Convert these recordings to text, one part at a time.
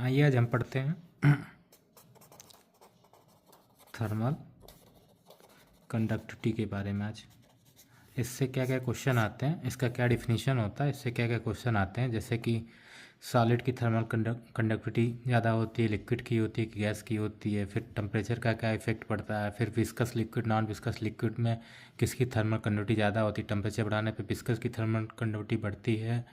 आइए आज हम पढ़ते हैं थर्मल कंडक्टिविटी के बारे में। आज इससे क्या क्या क्वेश्चन आते हैं, इसका क्या डिफिनीशन होता है, इससे क्या क्या क्वेश्चन आते हैं। जैसे कि सॉलिड की थर्मल कंडक्टिविटी ज़्यादा होती है, लिक्विड की होती है कि गैस की होती है, फिर टेम्परेचर का क्या इफेक्ट पड़ता है, फिर viscous liquid non viscous liquid में किसकी थर्मल कंडक्टिविटी ज़्यादा होती है, टेम्परेचर बढ़ाने पे विस्कस की थर्मल कंडक्टिविटी बढ़ती है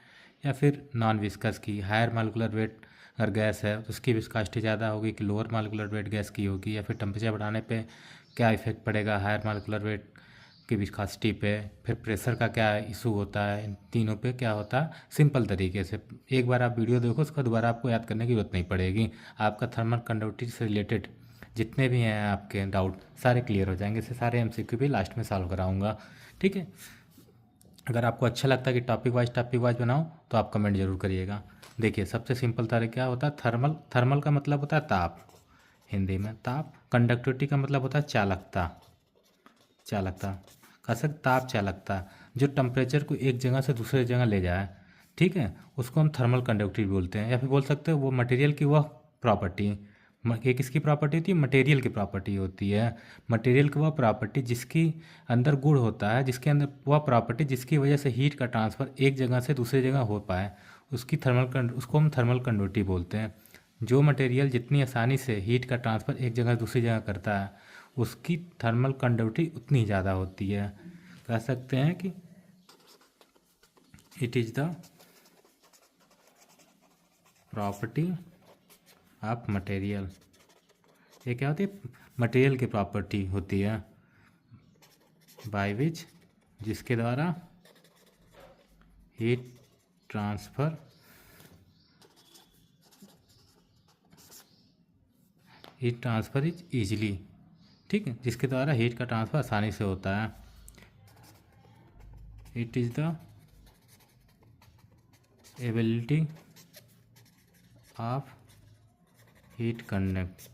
या फिर नॉन विस्कस की। हायर मालिकुलर वेट अगर गैस है तो उसकी विस्कोसिटी ज़्यादा होगी कि लोअर मालिकुलर वेट गैस की होगी, या फिर टेम्परेचर बढ़ाने पे क्या इफेक्ट पड़ेगा हायर मालिकुलर वेट की विस्कोसिटी पे, फिर प्रेशर का क्या इशू होता है। इन तीनों पे क्या होता है सिंपल तरीके से एक बार आप वीडियो देखो, उसका दोबारा आपको याद करने की जरूरत नहीं पड़ेगी। आपका थर्मल कंडक्टिविटी से रिलेटेड जितने भी हैं आपके डाउट सारे क्लियर हो जाएंगे। इससे सारे एमसीक्यू भी लास्ट में सॉल्व कराऊंगा, ठीक है। अगर आपको अच्छा लगता है कि टॉपिक वाइज बनाओ तो आप कमेंट जरूर करिएगा। देखिए सबसे सिंपल तरीका क्या होता है, थर्मल थर्मल का मतलब होता है ताप, हिंदी में ताप। कंडक्टिविटी का मतलब होता है चालकता, चालकता का सक ताप चालकता, जो टेम्परेचर को एक जगह से दूसरे जगह ले जाए, ठीक है, उसको हम थर्मल कंडक्टिविटी बोलते हैं। या फिर बोल सकते हैं वो मटेरियल की वह प्रॉपर्टी, ये किसकी प्रॉपर्टी होती है, मटेरियल की प्रॉपर्टी होती है। मटेरियल की वह प्रॉपर्टी जिसकी अंदर गुण होता है, जिसके अंदर वह प्रॉपर्टी जिसकी वजह से हीट का ट्रांसफ़र एक जगह से दूसरी जगह हो पाए, उसको हम थर्मल कंडक्टिविटी बोलते हैं। जो मटेरियल जितनी आसानी से हीट का ट्रांसफ़र एक जगह से दूसरी जगह करता है उसकी थर्मल कंडक्टिविटी उतनी ज़्यादा होती है। कह सकते हैं कि it is the property of material. ये क्या होती है, मटेरियल की प्रॉपर्टी होती है बाय विच, जिसके द्वारा हीट ट्रांसफ़र इज ईजिली, ठीक है, जिसके द्वारा हीट का ट्रांसफ़र आसानी से होता है। It is the ability of heat conduct.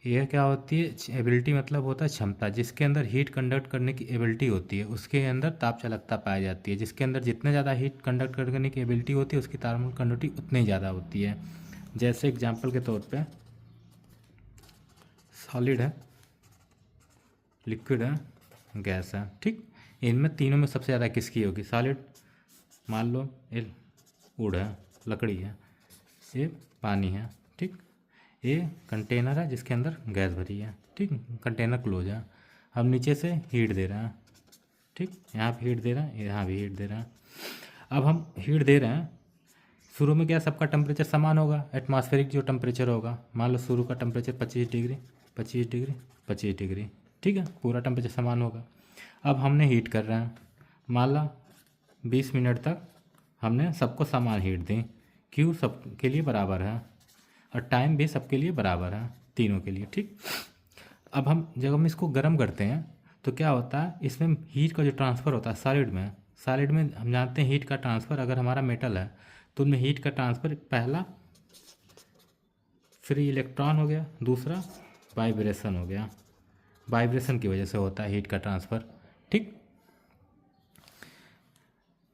यह क्या होती है, एबिलिटी मतलब होता है क्षमता, जिसके अंदर हीट कंडक्ट करने की एबिलिटी होती है उसके अंदर ताप चालकता पाई जाती है। जिसके अंदर जितने ज़्यादा हीट कंडक्ट करने की एबिलिटी होती है उसकी थर्मल कंडक्टिविटी उतनी ज़्यादा होती है। जैसे एग्जांपल के तौर पे सॉलिड है, लिक्विड है, गैस है, ठीक। इनमें तीनों में सबसे ज़्यादा किसकी होगी, सॉलिड। मान लो ये वुड है, लकड़ी है, ये पानी है, ठीक। ये कंटेनर है जिसके अंदर गैस भरी है, ठीक, कंटेनर क्लोज है। हम नीचे से हीट दे रहे हैं, ठीक, यहाँ पे हीट दे रहे हैं, यहाँ भी हीट दे रहे हैं। अब हम हीट दे रहे हैं, शुरू में क्या सबका टेम्परेचर समान होगा, एटमॉस्फेरिक जो टेम्परेचर होगा। मान लो शुरू का टेम्परेचर 25 डिग्री 25 डिग्री 25 डिग्री, ठीक है, पूरा टेम्परेचर समान होगा। अब हमने हीट कर रहे हैं, मान लो 20 मिनट तक हमने सबको समान हीट दी, क्यू सबके लिए बराबर है और टाइम भी सबके लिए बराबर है, तीनों के लिए, ठीक। अब जब हम इसको गर्म करते हैं तो क्या होता है, इसमें हीट का जो ट्रांसफ़र होता है सॉलिड में हम जानते हैं हीट का ट्रांसफ़र अगर हमारा मेटल है तो उनमें हीट का ट्रांसफ़र पहला फ्री इलेक्ट्रॉन हो गया, दूसरा वाइब्रेशन हो गया। वाइब्रेशन की वजह से होता है हीट का ट्रांसफ़र, ठीक।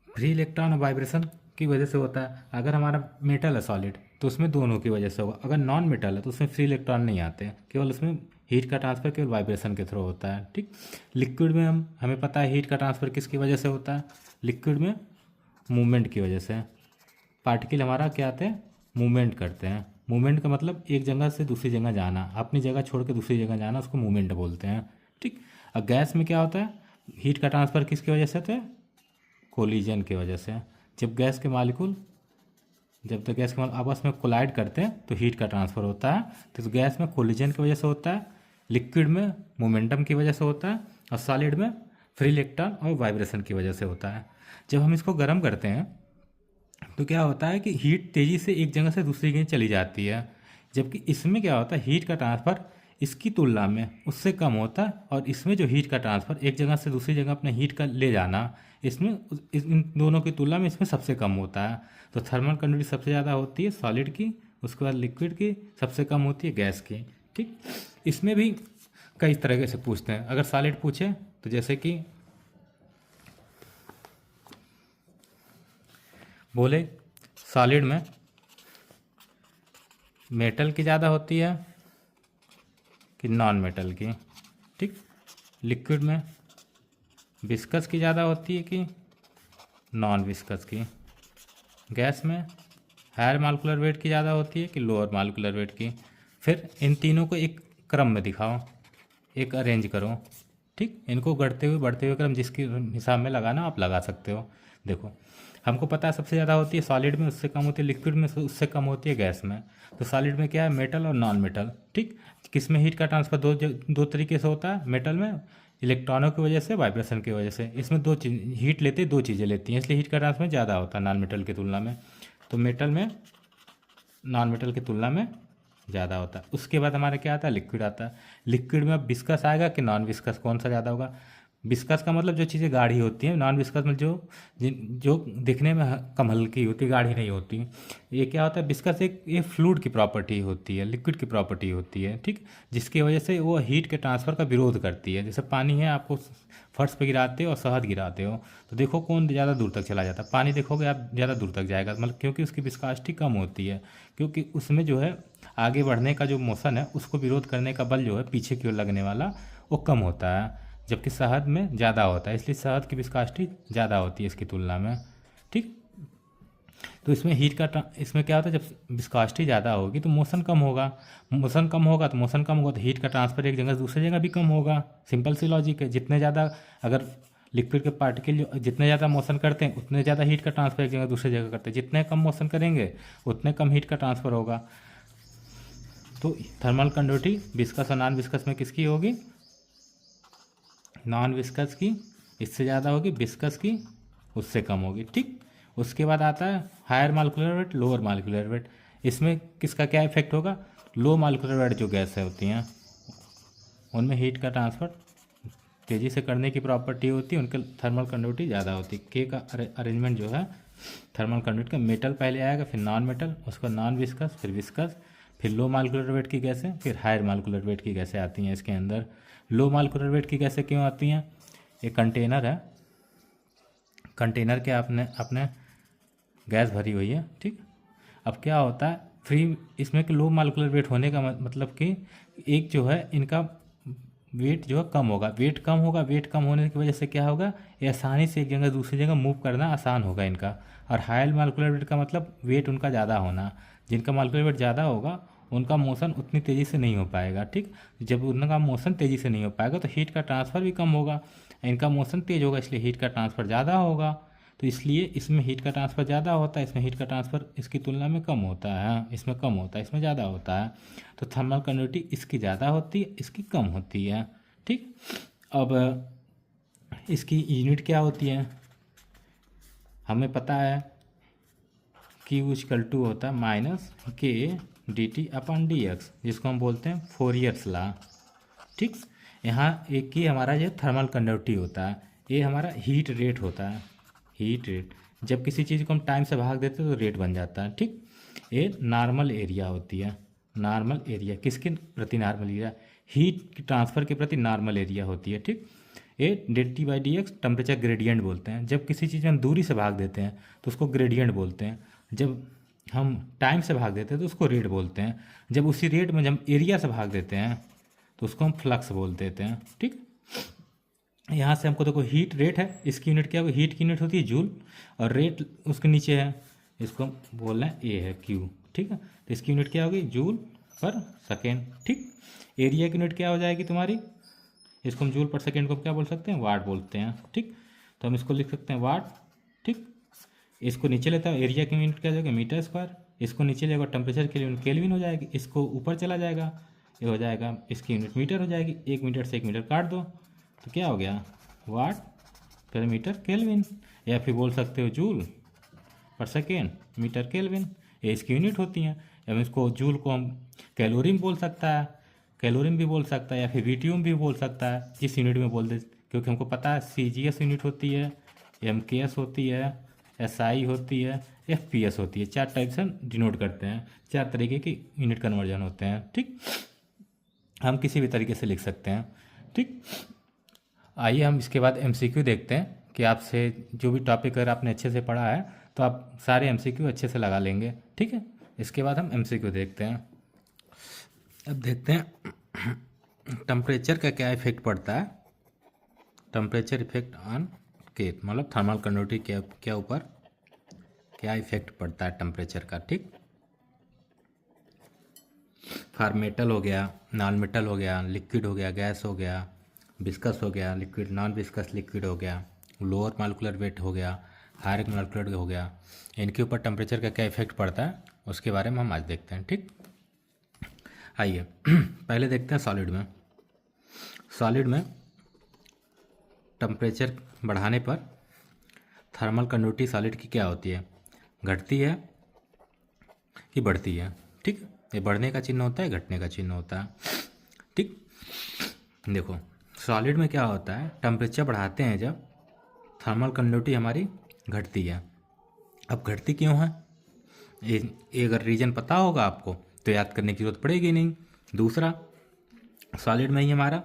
फ्री इलेक्ट्रॉन और वाइब्रेशन की वजह से होता है। अगर हमारा मेटल है सॉलिड तो उसमें दोनों की वजह से होगा। अगर नॉन मेटल है तो उसमें फ्री इलेक्ट्रॉन नहीं आते, केवल उसमें हीट का ट्रांसफ़र केवल वाइब्रेशन के थ्रू होता है, ठीक। लिक्विड में हमें पता है हीट का ट्रांसफ़र किसकी वजह से होता है, लिक्विड में मूवमेंट की वजह से। पार्टिकल हमारा क्या आते हैं, मूवमेंट करते हैं। मूवमेंट का मतलब एक जगह से दूसरी जगह जाना, अपनी जगह छोड़ के दूसरी जगह जाना, उसको मूवमेंट बोलते हैं, ठीक। और गैस में क्या होता है, हीट का ट्रांसफ़र किसकी वजह से होता है, कोलिजन की वजह से। जब गैस के मॉलिक्यूल आपस में कोलाइड करते हैं तो हीट का ट्रांसफ़र होता है। तो गैस में कोलिजन की वजह से होता है, लिक्विड में मोमेंटम की वजह से होता है और सॉलिड में फ्री इलेक्ट्रॉन और वाइब्रेशन की वजह से होता है। जब हम इसको गर्म करते हैं तो क्या होता है कि हीट तेज़ी से एक जगह से दूसरी जगह चली जाती है, जबकि इसमें क्या होता है हीट का ट्रांसफ़र इसकी तुलना में उससे कम होता है। और इसमें जो हीट का ट्रांसफ़र एक जगह से दूसरी जगह अपने हीट का ले जाना, इसमें इन दोनों की तुलना में इसमें सबसे कम होता है। तो थर्मल कंडक्टिविटी सबसे ज़्यादा होती है सॉलिड की, उसके बाद लिक्विड की, सबसे कम होती है गैस की, ठीक। इसमें भी कई तरह से पूछते हैं। अगर सॉलिड पूछे तो जैसे कि बोले सॉलिड में मेटल की ज़्यादा होती है कि नॉन मेटल की? ठीक, लिक्विड में विस्कस की ज़्यादा होती है कि नॉन विस्कस की? गैस में हायर मालिक्यूलर वेट की ज़्यादा होती है कि लोअर मालिक्यूलर वेट की? फिर इन तीनों को एक क्रम में दिखाओ, एक अरेंज करो। ठीक, इनको घटते हुए बढ़ते हुए क्रम जिसके हिसाब में लगाना आप लगा सकते हो। देखो, हमको पता है सबसे ज़्यादा होती है सॉलिड में, उससे कम होती है लिक्विड में, उससे कम होती है गैस में। तो सॉलिड में क्या है, मेटल और नॉन मेटल। ठीक, किस में हीट का ट्रांसफर दो तरीके से होता है। मेटल में इलेक्ट्रॉनों की वजह से, वाइब्रेशन की वजह से। इसमें दो चीज हीट लेते, दो चीज़ें लेती हैं, इसलिए हीट का ट्रांसफर ज़्यादा होता है नॉन मेटल की तुलना में। तो मेटल में नॉन मेटल की तुलना में ज़्यादा होता है। उसके बाद हमारे क्या आता है, लिक्विड आता है। लिक्विड में अब विस्कस आएगा कि नॉन विस्कस, कौन सा ज़्यादा होगा? विस्कस का मतलब जो चीज़ें गाढ़ी होती हैं, नॉन विस्कस में जो जो दिखने में कम हल्की होती है, गाढ़ी नहीं होती। ये क्या होता है, विस्कस ये फ्लूइड की प्रॉपर्टी होती है, लिक्विड की प्रॉपर्टी होती है। ठीक, जिसकी वजह से वो हीट के ट्रांसफ़र का विरोध करती है। जैसे पानी है, आपको फर्श पे गिराते हो और शहद गिराते हो, तो देखो कौन ज़्यादा दूर तक चला जाता है। पानी देखोगे आप ज़्यादा दूर तक जाएगा, मतलब क्योंकि उसकी विस्कोसिटी कम होती है, क्योंकि उसमें जो है आगे बढ़ने का जो मोशन है उसको विरोध करने का बल जो है पीछे की ओर लगने वाला, वो कम होता है, जबकि शहद में ज़्यादा होता है। इसलिए शहद की विस्कोसिटी ज़्यादा होती है इसकी तुलना में। ठीक, तो इसमें इसमें क्या होता है, जब विस्कोसिटी ज़्यादा होगी तो मोशन कम होगा, मोशन कम होगा तो हीट का ट्रांसफर एक जगह से दूसरी जगह भी कम होगा। सिंपल सी लॉजिक है। जितने ज़्यादा अगर लिक्विड के पार्टिकल जितने ज़्यादा मोशन करते हैं उतने ज़्यादा हीट का ट्रांसफर एक जगह दूसरी जगह करते हैं। जितने कम मोशन करेंगे उतने कम हीट का ट्रांसफर होगा। तो थर्मल कंडक्टिविटी विस्कस और नॉन विस्कस में किसकी होगी? नॉन विस्कस की इससे ज़्यादा होगी, विस्कस की उससे कम होगी। ठीक, उसके बाद आता है higher molecular weight, lower molecular weight. इसमें किसका क्या इफेक्ट होगा? लो मालिक्यूलर वेट जो गैसें होती हैं उनमें हीट का ट्रांसफ़र तेज़ी से करने की प्रॉपर्टी होती है, उनके थर्मल कंडक्टिविटी ज़्यादा होती है। के का अरेंजमेंट जो है थर्मल कंडक्टिविटी का, मेटल पहले आएगा, फिर नॉन मेटल, उसका नॉन विस्कस, फिर विस्कस, फिर लो मालिक्यूलर वेट की गैसें, फिर हायर मालिक्यूलर वेट की गैसें आती हैं इसके अंदर। लो मालिक्यूलर वेट की गैसें क्यों आती हैं? एक कंटेनर है, कंटेनर के अपने गैस भरी हुई है। ठीक, अब क्या होता है, फ्री इसमें कि लो मालिक्यूलर वेट होने का मतलब कि एक जो है इनका वेट जो है कम होगा। वेट कम होगा, वेट कम होने की वजह से क्या होगा, ये आसानी से एक जगह दूसरी जगह मूव करना आसान होगा इनका। और हाई मालिक्यूलर वेट का मतलब वेट उनका ज़्यादा होना। जिनका मालिक्यूलर वेट ज़्यादा होगा उनका मोशन उतनी तेज़ी से नहीं हो पाएगा। ठीक, जब उनका मोशन तेज़ी से नहीं हो पाएगा तो हीट का ट्रांसफ़र भी कम होगा। इनका मोशन तेज़ होगा इसलिए हीट का ट्रांसफ़र ज़्यादा होगा। तो इसलिए इसमें हीट का ट्रांसफ़र ज़्यादा होता है, इसमें हीट का ट्रांसफ़र इसकी तुलना में कम होता है। इसमें कम होता है, इसमें ज़्यादा होता है। तो थर्मल कंडक्टिविटी इसकी ज़्यादा होती है, इसकी कम होती है। ठीक, अब इसकी यूनिट क्या होती है, हमें पता है कि =2 होता है माइनस के डी टी अपन डी एक्स, जिसको हम बोलते हैं फोरियर्स लॉ। ठीक, यहाँ एक ही हमारा जो थर्मल कंडक्टिविटी होता है, ये हमारा हीट रेट होता है। हीट रेट, जब किसी चीज़ को हम टाइम से भाग देते हैं तो रेट बन जाता है। ठीक, ये नॉर्मल एरिया होती है। नॉर्मल एरिया किसके प्रति? नॉर्मल एरिया हीट ट्रांसफ़र के प्रति नॉर्मल एरिया होती है। ठीक, ये dt/dx टेम्परेचर ग्रेडियंट बोलते हैं। जब किसी चीज़ में हम दूरी से भाग देते हैं तो उसको ग्रेडियंट बोलते हैं। जब हम टाइम से भाग देते हैं तो उसको रेट बोलते हैं। जब उसी रेट में जब हम एरिया से भाग देते हैं तो उसको हम फ्लक्स बोल देते हैं। ठीक, यहाँ से हमको देखो हीट रेट है, इसकी यूनिट क्या होगी? हीट की यूनिट होती है जूल, और रेट उसके नीचे है, इसको हम बोल रहे हैं ए है क्यू। ठीक है, तो इसकी यूनिट क्या होगी? जूल पर सेकेंड। ठीक, एरिया की यूनिट क्या हो जाएगी तुम्हारी? इसको हम जूल पर सेकेंड को क्या बोल सकते हैं? वाट बोलते हैं। ठीक, तो हम इसको लिख सकते हैं वाट। ठीक, इसको नीचे लेता है, एरिया की यूनिट क्या हो जाएगा? Metre square. इसको नीचे लेगा, टेम्परेचर की यूनिट केल्विन हो जाएगी। इसको ऊपर चला जाएगा, ये हो जाएगा, इसकी यूनिट मीटर हो जाएगी। 1 मीटर से 1 मीटर काट दो तो क्या हो गया? वाट पर मीटर केल्विन, या फिर बोल सकते हो जूल पर सेकेंड मीटर केल्विन, ये इसकी यूनिट होती हैं। अब इसको जूल को हम कैलोरी बोल सकता है, कैलोरी भी बोल सकता है, या फिर वीटीयू भी बोल सकता है, जिस यूनिट में बोल दे, क्योंकि हमको पता है CGS यूनिट होती है, MKS होती है, SI होती है, FPS होती है। 4 टाइप से डिनोट करते हैं, 4 तरीके की यूनिट कन्वर्जन होते हैं। ठीक, हम किसी भी तरीके से लिख सकते हैं। ठीक, आइए हम इसके बाद MCQ देखते हैं कि आपसे जो भी टॉपिक अगर आपने अच्छे से पढ़ा है तो आप सारे MCQ अच्छे से लगा लेंगे। ठीक है, इसके बाद हम MCQ देखते हैं। अब देखते हैं टेम्परेचर का क्या इफेक्ट पड़ता है। टेम्परेचर इफेक्ट ऑन के मतलब थर्मल कंडक्टिविटी के क्या ऊपर क्या इफेक्ट पड़ता है टेम्परेचर का। ठीक, फॉर मेटल हो गया, नॉन मेटल हो गया, लिक्विड हो गया, गैस हो गया, विस्कस हो गया, लिक्विड नॉन विस्कस लिक्विड हो गया, लोअर मॉलिक्यूलर वेट हो गया, हायर मॉलिक्यूलर हो गया, इनके ऊपर टेम्परेचर का क्या इफेक्ट पड़ता है उसके बारे में हम आज देखते हैं। ठीक, आइए पहले देखते हैं सॉलिड में। सॉलिड में टेम्परेचर बढ़ाने पर थर्मल कंडक्टिविटी सॉलिड की क्या होती है, घटती है कि बढ़ती है। ठीक, ये बढ़ने का चिन्ह होता है, घटने का चिन्ह होता है। ठीक, देखो सॉलिड में क्या होता है, टेम्परेचर बढ़ाते हैं जब थर्मल कंडक्टिविटी हमारी घटती है। अब घटती क्यों है, ये अगर रीजन पता होगा आपको तो याद करने की जरूरत पड़ेगी नहीं। दूसरा, सॉलिड में ही हमारा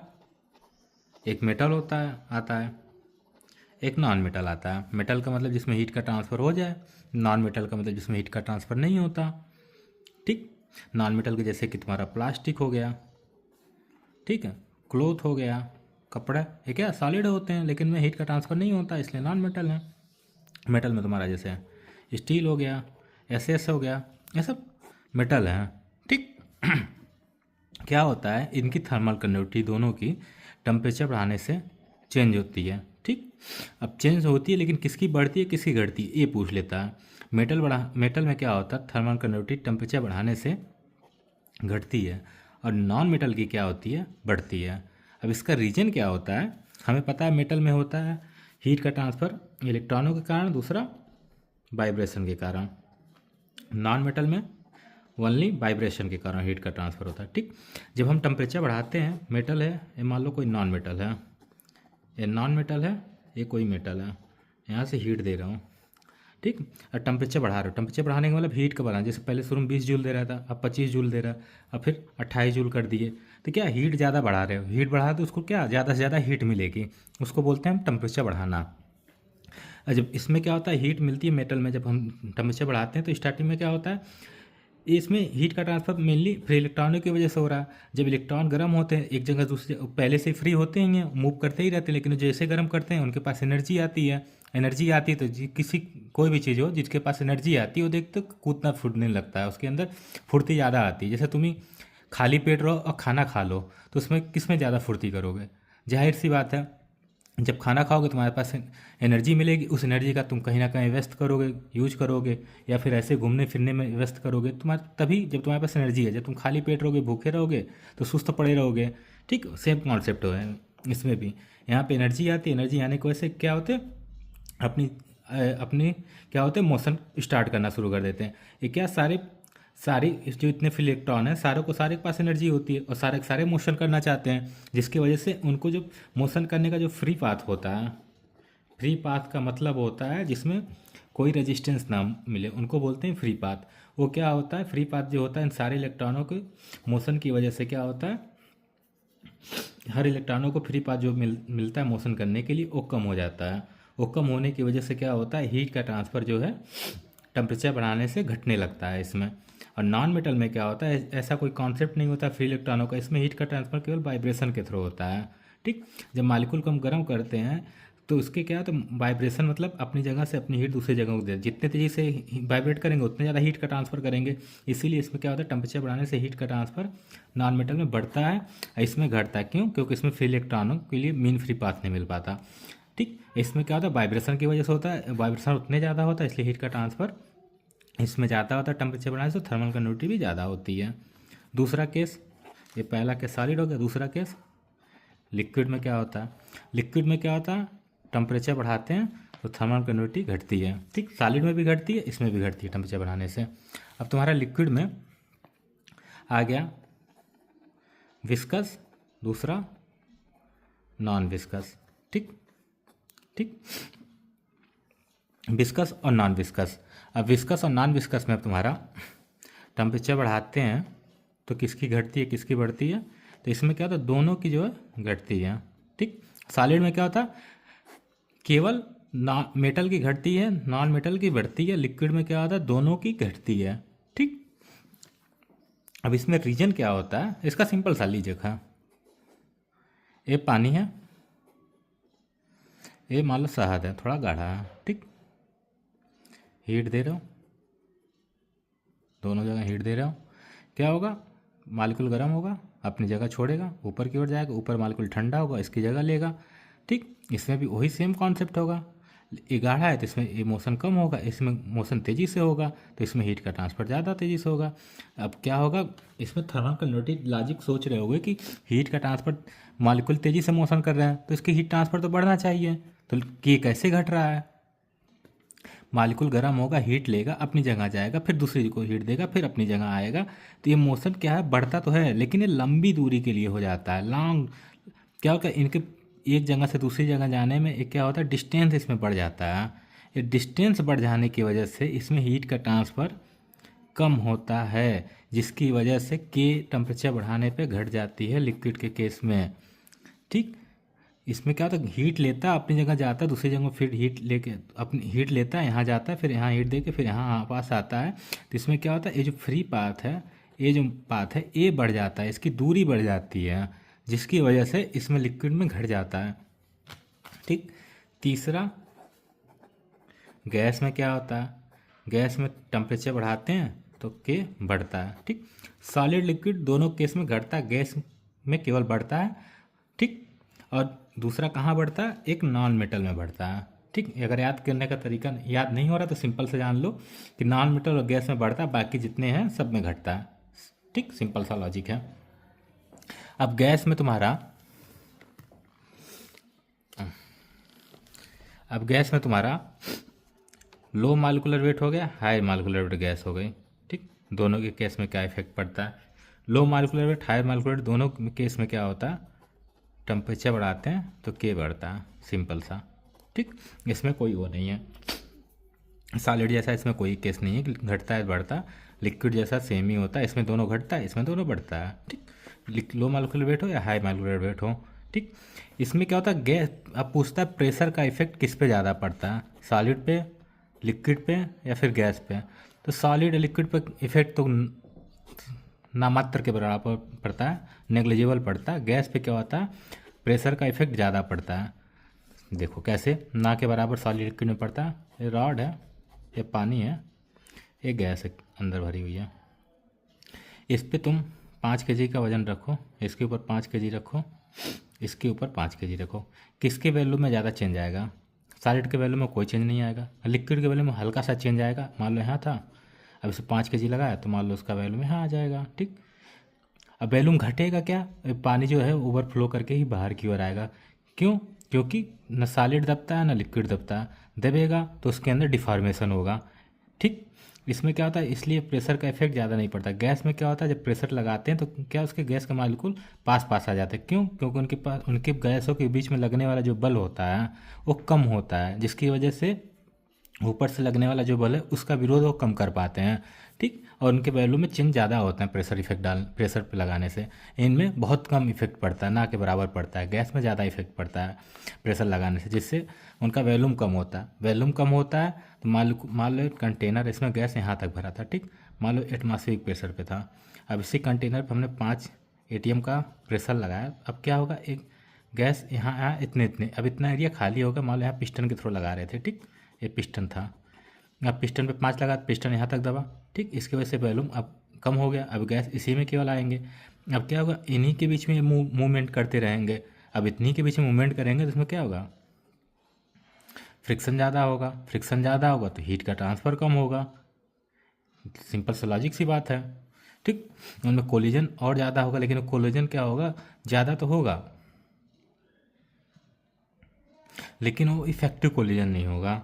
एक मेटल होता है आता है, एक नॉन मेटल आता है। मेटल का मतलब जिसमें हीट का ट्रांसफ़र हो जाए, नॉन मेटल का मतलब जिसमें हीट का ट्रांसफ़र नहीं होता। ठीक, नॉन मेटल के जैसे कि तुम्हारा प्लास्टिक हो गया, ठीक है, क्लोथ हो गया, कपड़ा, ये क्या सॉलिड होते हैं लेकिन में हीट का ट्रांसफ़र नहीं होता इसलिए नॉन मेटल है। मेटल में तुम्हारा जैसे स्टील हो गया, एसएस हो गया, ये सब मेटल हैं। ठीक क्या होता है, इनकी थर्मल कंडक्टिविटी दोनों की टेम्परेचर बढ़ाने से चेंज होती है। ठीक, अब चेंज होती है लेकिन किसकी बढ़ती है किसकी घटती है ये पूछ लेता है। मेटल में क्या होता है, थर्मल कंडक्टिविटी टेम्परेचर बढ़ाने से घटती है, और नॉन मेटल की क्या होती है, बढ़ती है। अब इसका रीजन क्या होता है, हमें पता है मेटल में होता है हीट का ट्रांसफ़र इलेक्ट्रॉनों के कारण, दूसरा वाइब्रेशन के कारण। नॉन मेटल में ओनली वाइब्रेशन के कारण हीट का ट्रांसफ़र होता है। ठीक, जब हम टेम्परेचर बढ़ाते हैं, मेटल है ये, मान लो कोई नॉन मेटल है, ये नॉन मेटल है, ये कोई मेटल है, यहाँ से हीट दे रहा हूँ। ठीक, और टेम्परेचर बढ़ा रहे हो, टेम्परेचर बढ़ाने का मतलब हीट का बढ़ाना। जैसे पहले शुरू में 20 जूल दे रहा था, अब 25 जूल दे रहा है, अब फिर 28 जूल कर दिए, तो क्या हीट ज़्यादा बढ़ा रहे हो। हीट बढ़ा तो उसको क्या ज़्यादा से ज़्यादा हीट मिलेगी, उसको बोलते हैं हम टेम्परेचर बढ़ाना। और जब इसमें क्या होता है, हीट मिलती है मेटल में, जब हम टेम्परेचर बढ़ाते हैं तो स्टार्टिंग में क्या होता है, इसमें हीट का ट्रांसफर मेनली फ्री इलेक्ट्रॉनों की वजह से हो रहा है। जब इलेक्ट्रॉन गर्म होते हैं एक जगह दूसरी, पहले से फ्री होते ही हैं, मूव करते ही रहते हैं, लेकिन जैसे गर्म करते हैं उनके पास एनर्जी आती है। एनर्जी आती है तो किसी कोई भी चीज़ हो जिसके पास एनर्जी आती है वो देखते कूदना फूटने लगता है, उसके अंदर फुर्ती ज़्यादा आती है। जैसे तुम्हें खाली पेट रहो और खाना खा लो तो उसमें किस में ज़्यादा फुर्ती करोगे, जाहिर सी बात है जब खाना खाओगे तुम्हारे पास एनर्जी मिलेगी, उस एनर्जी का तुम कहीं ना कहीं व्यस्त करोगे, यूज करोगे, या फिर ऐसे घूमने फिरने में व्यस्त करोगे। तुम्हारे तभी जब तुम्हारे पास एनर्जी है, जब तुम खाली पेट रहोगे भूखे रहोगे तो सुस्त पड़े रहोगे। ठीक, सेम कॉन्सेप्ट है इसमें भी। यहाँ पे एनर्जी आती है, एनर्जी आने की वजह से क्या होते हैं, अपनी क्या होते हैं, मोशन स्टार्ट करना शुरू कर देते हैं। ये क्या सारी जो इतने फ्री इलेक्ट्रॉन हैं सारों को, सारे के पास एनर्जी होती है और सारे के सारे मोशन करना चाहते हैं, जिसकी वजह से उनको जो मोशन करने का जो फ्री पाथ होता है, फ्री पाथ का मतलब होता है जिसमें कोई रेजिस्टेंस ना मिले, उनको बोलते हैं फ्री पाथ। वो क्या होता है, फ्री पाथ जो होता है इन सारे इलेक्ट्रॉनों के मोशन की वजह से क्या होता है, हर इलेक्ट्रॉनों को फ्री पाथ जो मिलता है मोशन करने के लिए वो कम हो जाता है। वो कम होने की वजह से क्या होता है, हीट का ट्रांसफ़र जो है टेम्परेचर बढ़ाने से घटने लगता है इसमें। और नॉन मेटल में क्या होता है, ऐसा कोई कॉन्सेप्ट नहीं होता फ्री इलेक्ट्रॉनों का, इसमें हीट का ट्रांसफ़र केवल वाइब्रेशन के थ्रू होता है। ठीक, जब मालिक्यूल को हम गर्म करते हैं तो उसके क्या तो वाइब्रेशन मतलब अपनी जगह से अपनी हीट दूसरी जगह को दे, जितने तेज़ी से वाइब्रेट करेंगे उतने ज़्यादा हीट का ट्रांसफ़र करेंगे। इसीलिए इसमें क्या होता है, टेम्परेचर बढ़ाने से हीट का ट्रांसफ़र नॉन मेटल में बढ़ता है, इसमें घटता है। क्यों, क्योंकि इसमें फ्री इलेक्ट्रॉनों के लिए मीन फ्री पाथ नहीं मिल पाता। ठीक, इसमें क्या होता है, वाइब्रेशन की वजह से होता है, वाइब्रेशन उतने ज़्यादा होता है इसलिए हीट का ट्रांसफ़र इसमें ज़्यादा होता है, टेम्परेचर बढ़ाने से थर्मल कंडक्टिविटी भी ज़्यादा होती है। दूसरा केस, ये पहला केस सॉलिड हो गया। दूसरा केस लिक्विड में क्या होता है, लिक्विड में क्या होता है, टेम्परेचर बढ़ाते हैं तो थर्मल कंडक्टिविटी घटती है। ठीक, सॉलिड में भी घटती है, इसमें भी घटती है टेम्परेचर बढ़ाने से। अब तुम्हारा लिक्विड में आ गया विस्कस, दूसरा नॉन विस्कस। ठीक ठीक, विस्कस और नॉन विस्कस। अब विस्कस और नॉन विस्कस में अब तुम्हारा टेम्परेचर बढ़ाते हैं तो किसकी घटती है किसकी बढ़ती है, तो इसमें क्या होता है, दोनों की जो है घटती है। ठीक, सॉलिड में क्या होता है, केवल मेटल की घटती है, नॉन मेटल की बढ़ती है। लिक्विड में क्या होता है, दोनों की घटती है। ठीक, अब इसमें रीजन क्या होता है इसका सिंपल सा लीजिए खा, ये पानी है, ये मान लो शहद है, थोड़ा गाढ़ा है, ठीक। हीट दे रहे हो, दोनों जगह हीट दे रहे हो, क्या होगा, मालिक्यूल गर्म होगा, अपनी जगह छोड़ेगा, ऊपर की ओर जाएगा, ऊपर मालिक्यूल ठंडा होगा, इसकी जगह लेगा, ठीक। इसमें भी वही सेम कॉन्सेप्ट होगा, ये गाढ़ा है तो इसमें ये मोशन कम होगा, इसमें मोशन तेज़ी से होगा, तो इसमें हीट का ट्रांसफर ज़्यादा तेज़ी से होगा। अब क्या होगा, इसमें थर्मल कंडक्टिविटी लॉजिक सोच रहे होगे कि हीट का ट्रांसफर, मालिक्यूल तेज़ी से मोशन कर रहे हैं तो इसकी हीट ट्रांसफर तो बढ़ना चाहिए, तो ये कैसे घट रहा है, मालिक्यूल गर्म होगा, हीट लेगा, अपनी जगह जाएगा, फिर दूसरी को हीट देगा, फिर अपनी जगह आएगा, तो ये मोशन क्या है, बढ़ता तो है लेकिन ये लंबी दूरी के लिए हो जाता है, लॉन्ग। क्या होता है, इनके एक जगह से दूसरी जगह जाने में एक क्या होता है, डिस्टेंस इसमें बढ़ जाता है। ये डिस्टेंस बढ़ जाने की वजह से इसमें हीट का ट्रांसफ़र कम होता है, जिसकी वजह से के टेम्परेचर बढ़ाने पे घट जाती है लिक्विड के केस में, ठीक। इसमें क्या होता है, हीट लेता है, अपनी जगह जाता है, दूसरी जगह फिर हीट लेके अपनी हीट लेता है, यहाँ जाता है, फिर यहाँ हीट दे के फिर यहाँ पास आता है, तो इसमें क्या होता है, ये जो फ्री पाथ है, ये जो पाथ है ये बढ़ जाता है, इसकी दूरी बढ़ जाती है, जिसकी वजह से इसमें लिक्विड में घट जाता है, ठीक। तीसरा, गैस में क्या होता है, गैस में टेम्परेचर बढ़ाते हैं तो के बढ़ता है, ठीक। सॉलिड लिक्विड दोनों केस में घटता है, गैस में केवल बढ़ता है, ठीक। और दूसरा कहाँ बढ़ता है, एक नॉन मेटल में बढ़ता है, ठीक। अगर याद करने का तरीका याद नहीं हो रहा तो सिंपल से जान लो कि नॉन मेटल और गैस में बढ़ता है, बाकी जितने हैं सब में घटता है, ठीक। सिंपल सा लॉजिक है। अब गैस में तुम्हारा अब गैस में तुम्हारा लो मालिकुलर वेट हो गया, हाई मालिकुलर वेट गैस हो गई, ठीक। दोनों के केस में क्या इफेक्ट पड़ता है, low molecular weight high molecular weight दोनों केस में क्या होता है, टेम्परेचर बढ़ाते हैं तो के बढ़ता है, सिंपल सा, ठीक। इसमें कोई वो नहीं है, सॉलिड जैसा इसमें कोई केस नहीं है कि घटता है बढ़ता, लिक्विड जैसा सेम ही होता है, इसमें दोनों घटता है, इसमें दोनों बढ़ता है, ठीक। लो मालिकुलर वेट हो या हाई मालिकुलर वेट हो, ठीक। इसमें क्या होता है, गैस अब पूछता है प्रेशर का इफेक्ट किस पे ज़्यादा पड़ता है, सॉलिड पे, लिक्विड पे या फिर गैस पे, तो सॉलिड लिक्विड पे इफेक्ट तो नामात्र के बराबर पड़ता है, नेग्लिजिबल पड़ता है। गैस पे क्या होता है, प्रेशर का इफेक्ट ज़्यादा पड़ता है। देखो कैसे, ना के बराबर सॉलिड लिक्विड में पड़ता है, ये रॉड है, ये पानी है, ये गैस है अंदर भरी हुई है, इस पे तुम 5 kg का वज़न रखो, इसके ऊपर 5 kg रखो, इसके ऊपर 5 kg रखो, किसके वैल्यू में ज़्यादा चेंज आएगा, सॉलिड के वैल्यू में कोई चेंज नहीं आएगा, लिक्विड के वैल्यू में हल्का सा चेंज आएगा, मान लो यहाँ था, अब इसे 5 kg लगाया तो मान लो उसका वैल्यू में यहाँ आ जाएगा, ठीक। अब वैल्यूम घटेगा क्या, पानी जो है ओवरफ्लो करके ही बाहर की ओर आएगा, क्यों, क्योंकि न सॉलिड दबता है ना लिक्विड दबता है, दबेगा तो उसके अंदर डिफॉर्मेशन होगा, ठीक। इसमें क्या होता है, इसलिए प्रेशर का इफेक्ट ज़्यादा नहीं पड़ता। गैस में क्या होता है, जब प्रेशर लगाते हैं तो क्या उसके गैस का मालिक्यूल पास पास आ जाते हैं, क्यों, क्योंकि उनके पास उनके गैसों के बीच में लगने वाला जो बल होता है वो कम होता है, जिसकी वजह से ऊपर से लगने वाला जो बल है उसका विरोध वो कम कर पाते हैं, ठीक। और उनके वैल्यू में चेंज ज़्यादा होता है प्रेशर पे लगाने से, इनमें बहुत कम इफेक्ट पड़ता है, ना के बराबर पड़ता है, गैस में ज़्यादा इफेक्ट पड़ता है प्रेशर लगाने से, जिससे उनका वैल्यूम कम होता है। वैल्यूम कम होता है तो मान लो कंटेनर, इसमें गैस यहाँ तक भरा था, ठीक, मान लो एटमॉस्फेरिक प्रेशर पे था, अब इसी कंटेनर पर हमने 5 ATM का प्रेशर लगाया, अब क्या होगा, एक गैस यहाँ आया इतने इतने, अब इतना एरिया खाली होगा, मान लो यहाँ पिस्टन के थ्रू लगा रहे थे, ठीक, ये पिस्टन था, अब पिस्टन पे 5 लगा, पिस्टन यहाँ तक दबा, ठीक, इसकी वजह से वॉल्यूम अब कम हो गया, अब गैस इसी में केवल आएंगे, अब क्या होगा, इन्हीं के बीच में मूवमेंट करते रहेंगे, अब इतनी के बीच में मूवमेंट करेंगे तो इसमें क्या होगा, फ्रिक्शन ज़्यादा होगा, फ्रिक्शन ज़्यादा होगा तो हीट का ट्रांसफ़र कम होगा, सिंपल सा लॉजिक सी बात है, ठीक। उनमें कोलिजन और ज़्यादा होगा, लेकिन कोलिजन क्या होगा, ज़्यादा तो होगा लेकिन वो इफेक्टिव कोलिजन नहीं होगा।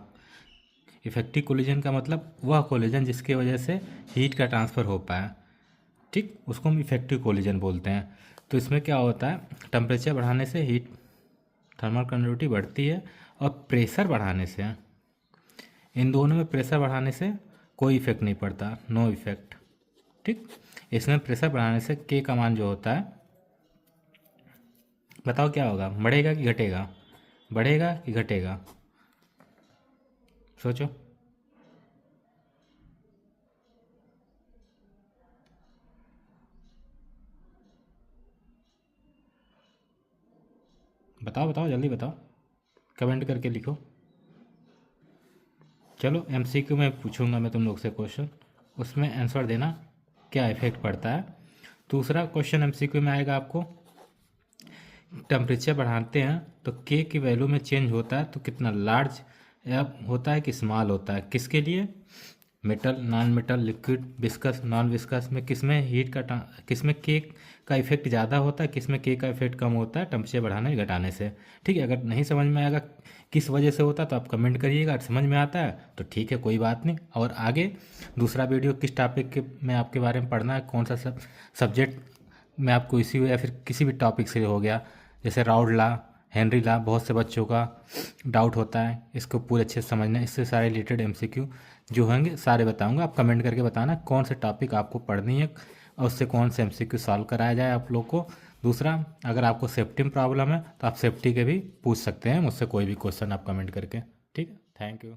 इफेक्टिव कोलिजन का मतलब वह कोलिजन जिसकी वजह से हीट का ट्रांसफ़र हो पाए, ठीक, उसको हम इफेक्टिव कोलिजन बोलते हैं। तो इसमें क्या होता है, टेम्परेचर बढ़ाने से हीट थर्मल कंडक्टिविटी बढ़ती है, और प्रेशर बढ़ाने से, इन दोनों में प्रेशर बढ़ाने से कोई इफेक्ट नहीं पड़ता, नो इफेक्ट, ठीक। इसमें प्रेशर बढ़ाने से के का मान जो होता है, बताओ क्या होगा, बढ़ेगा कि घटेगा, बढ़ेगा कि घटेगा, सोचो। बताओ बताओ, जल्दी बताओ, कमेंट करके लिखो। चलो एमसीक्यू में पूछूंगा मैं तुम लोग से क्वेश्चन, उसमें आंसर देना क्या इफेक्ट पड़ता है। दूसरा क्वेश्चन एमसीक्यू में आएगा आपको, टेम्परेचर बढ़ाते हैं तो के की वैल्यू में चेंज होता है तो कितना लार्ज या होता है कि स्मॉल होता है, किसके लिए? Metal, non metal, liquid, viscous, non viscous में किस में हीट का किस में के का इफेक्ट ज़्यादा होता है, किस में के का इफेक्ट कम होता है टेम्परेचर बढ़ाने घटाने से। ठीक है, अगर नहीं समझ में आएगा किस वजह से होता है तो आप कमेंट करिएगा, अगर समझ में आता है तो ठीक है, कोई बात नहीं। और आगे दूसरा वीडियो किस टॉपिक के में आपके बारे में पढ़ना है, कौन सा सब्जेक्ट में आपको इसी या फिर किसी भी टॉपिक से हो गया, जैसे राउड लॉ, हेनरी लॉ, बहुत से बच्चों का डाउट होता है, इसको पूरे अच्छे से समझना, इससे सारे रिलेटेड एमसीक्यू जो होंगे सारे बताऊंगा। आप कमेंट करके बताना कौन से टॉपिक आपको पढ़नी है और उससे कौन से एमसीक्यू सॉल्व कराया जाए आप लोग को। दूसरा, अगर आपको सेफ्टी में प्रॉब्लम है तो आप सेफ्टी के भी पूछ सकते हैं मुझसे कोई भी क्वेश्चन आप कमेंट करके। ठीक है, थैंक यू।